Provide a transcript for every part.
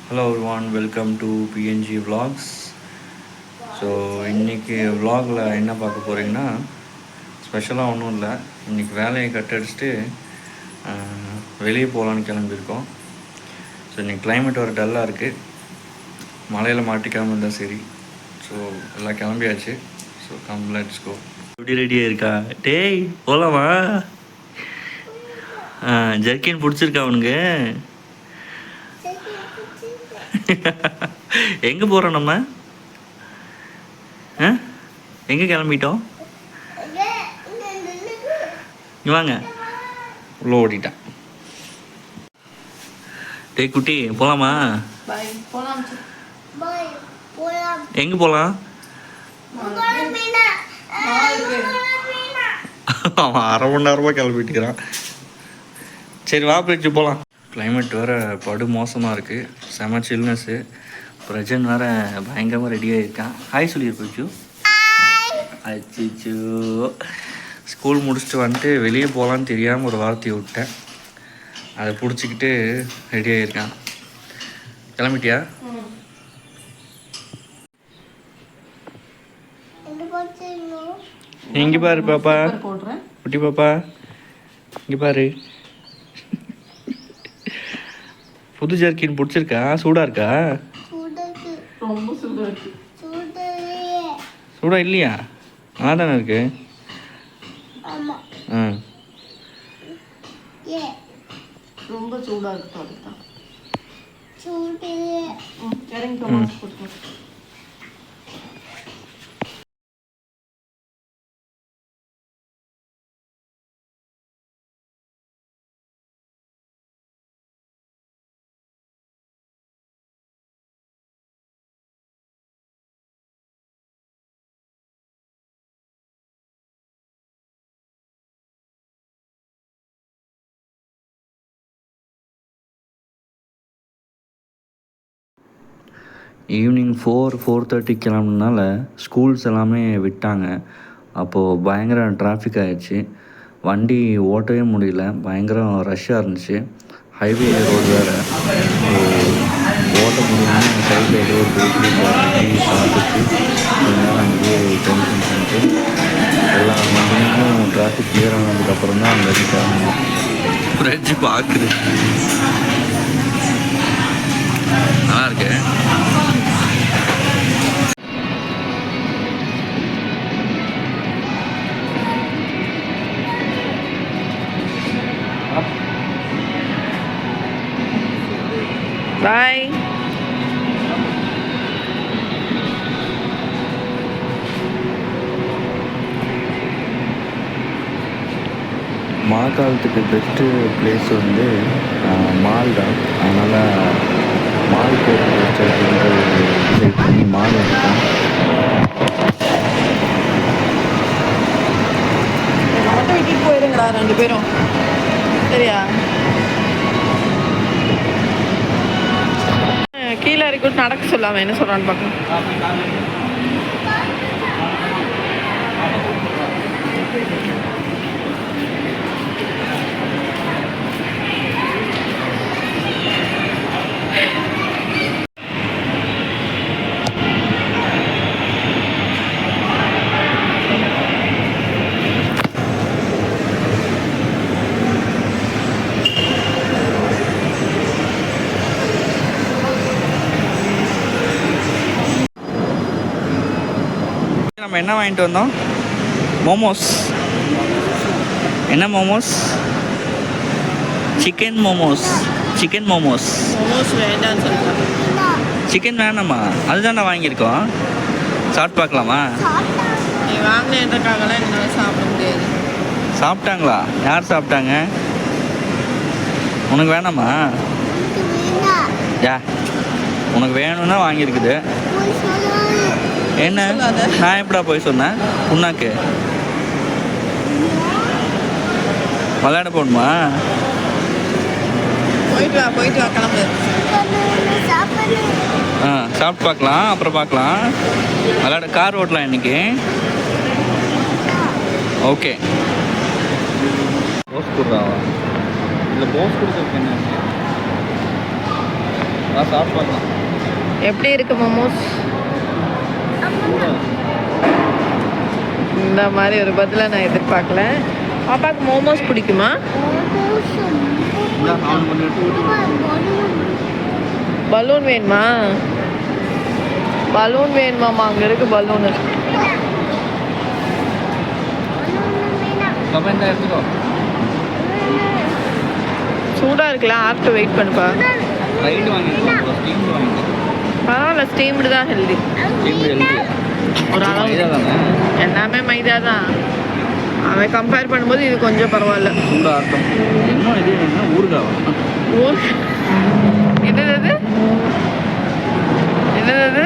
Hello everyone, welcome to PNG vlogs. So இன்றைக்கி vlogல என்ன பார்க்க போகிறீங்கன்னா, ஸ்பெஷலாக ஒன்றும் இல்லை. இன்றைக்கி வேலையை கட்டடிச்சுட்டு வெளியே போகலான்னு கிளம்பியிருக்கோம். ஸோ இன்றைக்கி கிளைமேட் ஒரு டல்லாக இருக்குது. மழையில் மாட்டிக்காமல் இருந்தால் சரி. ஸோ எல்லாம் கிளம்பியாச்சு. So come let's go. எப்படி ரெடியாக இருக்கா? டேய் போகலாமா? ஜர்க்கின் பிடிச்சிருக்கா அவனுக்கு? எங்கே போகிறோம் நம்ம? எங்கே கிளம்பிட்டோம்? வாங்க, உள்ள ஓடிட்டான். டேய் குட்டி, போகலாமா? எங்கே போகலாம்? அவன் அரை மணி நேரமாக கிளம்பிட்டுக்கிறான். சரி வா போயிடுச்சு போகலாம். கிளைமேட் வேறு படு மோசமாக இருக்குது. செம சில்னஸ்ஸு. பிரஜன் வேறு பயங்கரமாக ரெடியாக இருக்கான். ஹாய் சொல்லியிருப்போச்சு. அச்சிச்சோ, ஸ்கூல் முடிச்சுட்டு வந்துட்டு வெளியே போகலான்னு தெரியாமல் ஒரு வார்த்தையை விட்டேன். அதை பிடிச்சிக்கிட்டு ரெடியாக இருக்கான். கிளம்பிட்டியா? இங்கே பாரு பாப்பா, குட்டி பாப்பா, இங்கே பாரு. புது ஜர்க்கின் பிடிச்சிருக்கா? சூடாக இருக்கா? ரொம்ப சூடாக இருக்கு. சூடாக இல்லையா? நல்லா தானே இருக்கு. ரொம்ப சூடாக இருக்கு. அதுதான் ஈவினிங் 4:30 கிளம்புனால ஸ்கூல்ஸ் எல்லாமே விட்டாங்க. அப்போது பயங்கர டிராஃபிக் ஆகிடுச்சு. வண்டி ஓட்டவே முடியல. பயங்கரம் ரஷ்ஷாக இருந்துச்சு. ஹைவே ரோடு வேறு. ஓட்ட முடியாமல் சைடில் ஏதோ ஒரு வெஹிக்கிள் பார்த்துட்டு கொஞ்ச நேரம் அங்கேயே டென்ஷன் பண்ணிட்டு எல்லா மணிக்கும் டிராஃபிக் கிளியர் ஆனதுக்கப்புறம் தான் அங்கே இருக்காங்க. ஃப்ரெட்ஜ் பார்க்குது. நல்லா இருக்கு. பாய். மழை காலத்துக்கு பெஸ்ட்டு பிளேஸ் வந்து மால் தான். அதனால் மால் போகிறது டிசைட் பண்ணி மால் எடுத்தோம். மட்டும் விட்டுட்டு போயிருங்களா 2 பேரும்? சரியா? கீழே இறக்கிட்டு நடக்க சொல்லாமல் என்ன சொல்கிறான்னு பார்க்கணும். நம்ம என்ன வாங்கிட்டு வந்தோம்? மோமோஸ். என்ன மோமோஸ்? சிக்கன் மோமோஸ். சிக்கன் மோமோஸ். மோமோஸ் வேண்டான்னு சொல்லிட்டாங்க. சிக்கன் வேணாமா? அதுதான் நான் வாங்கியிருக்கோம். சாப்பிட்டு பார்க்கலாமா? நீ வாங்கினதுக்காகலாம் என்னால் சாப்பிட முடியாது. சாப்பிட்டாங்களா? யார் சாப்பிட்டாங்க? உனக்கு வேணாமா? யா, உனக்கு வேணும்னா வாங்கியிருக்குது. என்ன நான் எப்படா போய் சொன்னேன்? புண்ணாக்கு விளையாட போகணுமா? போயிட்டு வா கிளம்பு. சாப்பிட்டு பார்க்கலாம், அப்புறம் பார்க்கலாம். விளையாட கார் ஓட்டலாம் இன்னைக்கு. ஓகே. போஸ் கொடுறாவா? இல்லை போஸ் கொடுத்துருக்கு என்ன? சாப்பிடலாம். எப்படி இருக்கு மோமோஸ்? இந்த மாதிரி ஒரு பதிலாக நான் எதிர்பார்க்கல. பாப்பாவுக்கு மோமோஸ் பிடிக்குமா? பலூன் வேணுமா? பலூன் வேணுமாம்மா? அங்கே இருக்கு பலூனு. சூடாக இருக்கலாம், ஆஃப்டர் வெயிட் பண்ணுப்பா. பரவாயில்ல, ஸ்டீம்டு தான் ஹெல்தி. ஒரு அளவு எல்லாமே மைதா தான். அதை கம்பேர் பண்ணும்போது இது கொஞ்சம் பரவாயில்ல. என்னது என்னது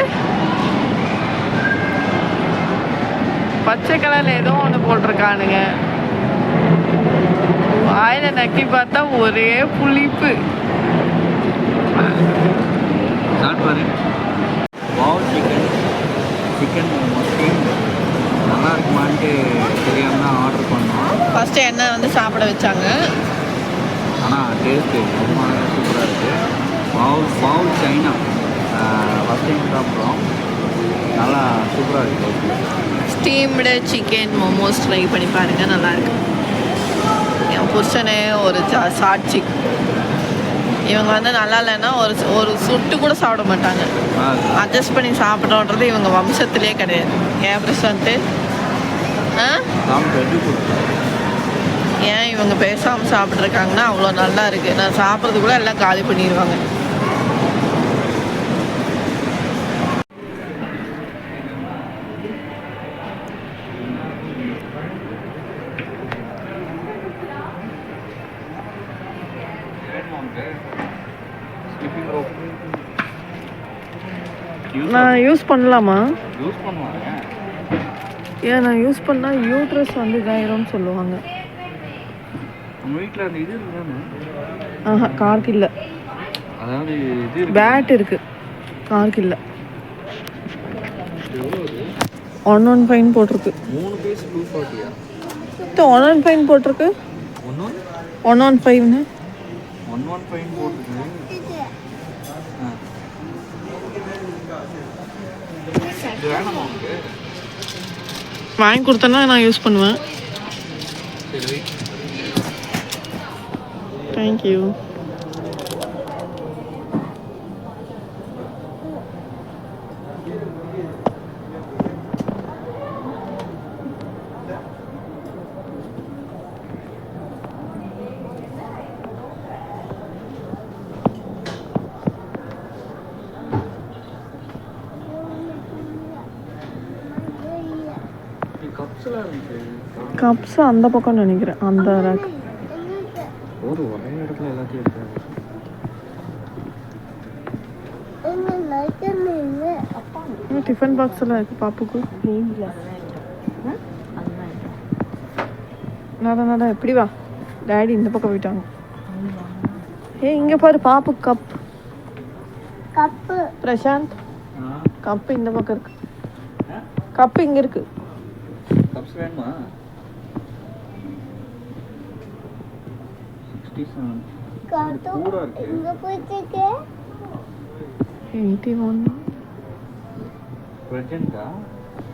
பச்சை கலர்ல ஏதோ ஒன்று போட்டிருக்கானுங்க. வாயில நக்கி பார்த்தா ஒரே புளிப்பு. சிக்கன் நல்லா இருக்குமான்ட்டு தெரியாமல் தான் ஆர்டர் பண்ணோம். ஃபஸ்ட்டு என்ன வந்து சாப்பிட வச்சாங்க. ஆனால் டேஸ்ட்டு ரொம்ப சூப்பராக இருக்குது. பவுல் சைனா ஃபஸ்ட் டைம் சாப்பிட்றோம். நல்லா சூப்பராக இருக்குது. ஸ்டீம்டு சிக்கன் மோமோஸ் ட்ரை பண்ணி பாருங்கள், நல்லாயிருக்கு. என் புருஷனே ஒரு சாட்சி. இவங்க வந்து நல்லா இல்லைன்னா ஒரு சுட்டு கூட சாப்பிட மாட்டாங்க. அட்ஜஸ்ட் பண்ணி சாப்பிட்றோன்றது இவங்க வம்சத்துலேயே கிடையாது. ஏன் பிரசாந்த்? ஏன் இவங்க பேசாமல் சாப்பிட்ருக்காங்கன்னா அவ்வளோ நல்லா இருக்குது. நான் சாப்பிட்றது கூட எல்லாம் காலி பண்ணிடுவாங்க. நான் யூஸ் பண்ணலாமா? யூஸ் பண்ணுவாங்க. ஏன் நான் யூஸ் பண்ணால் யூட்ரஸ் வந்து இதாயிரும்னு சொல்லுவாங்க. நம்ம வீட்டில் அந்த இது இருக்குதானே? ஆஹா, கார்க்கு இல்லை. அதாவது இது பேட் இருக்குது, கார்க்கு இல்லை. 115 போட்டிருக்கு. 3 பீஸ் 240. 115 போட்டிருக்கு. 115 115 போட்டிருக்கு. வாங்கி கொடுத்தனா நான் யூஸ் பண்ணுவேன். தேங்க்யூ. கப்ஸ் அந்த பக்கம் நினைக்கிறேன், அந்த ரேக். ஒரு ஒரே இடத்துல எல்லாத்தையும் இருக்கு. டிஃபன் பாக்ஸ் எல்லாம் இருக்கு பாப்புக்கு. நட எப்படி வா, டேடி இந்த பக்கம் போயிட்டாங்க. இங்க பாரு பாப்பு கப். பிரசாந்த், கப் இந்த பக்கம் இருக்கு. கப் இங்க இருக்கு. கப்ஸ் வேணுமா? 67 கூட இருக்கு. இங்க போயிட்டு 81 பிரஜன்டா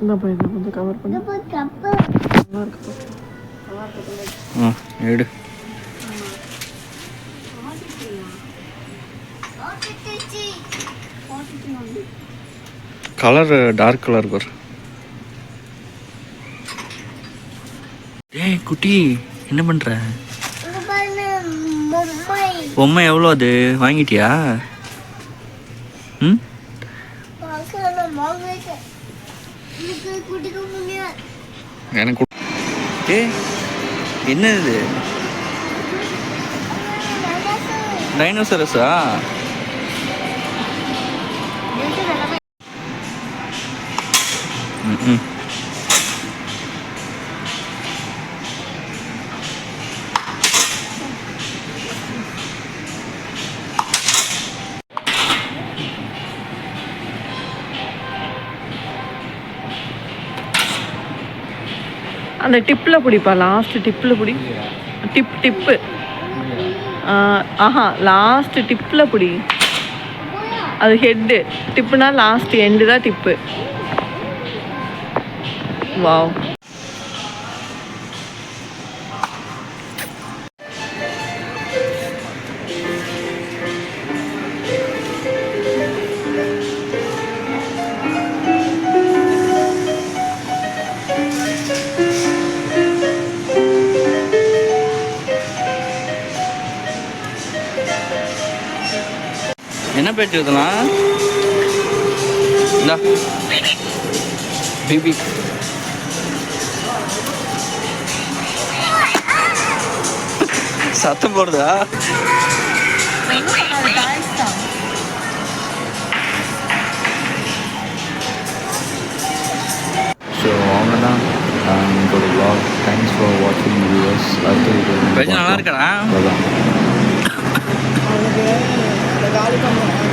இந்த போய் கொஞ்சம் கவர் பண்ணு. கப்பு நல்லா இருக்கு. எடு. கலர் டார்க் கலர் பாரு. ஏய் குட்டி, என்ன பண்ற? பொம்மை எவ்வளோ அது? வாங்கிட்டியா? ம், எனக்கு ஏ என்ன இது? டைனோசரஸா? ம். அந்த டிப்பில் பிடிப்பா, லாஸ்ட் டிப்பில் பிடி. டிப்பு ஆஹா, லாஸ்ட் டிப்பில் பிடி. அது ஹெட்டு, டிப்புனா லாஸ்ட் எண்டு தான் டிப்பு. வாவ். என்ன பேச்சு இதெல்லாம்? இந்தா பிபி சத்தம் போடுதா? ஸோ அவ்வளோதான் எங்களோட vlog. தேங்க்ஸ் ஃபார் வாட்சிங் வியூவர்ஸ். அடுத்த நல்லா இருக்கா? அதான் காலி பண்ணுவோம்.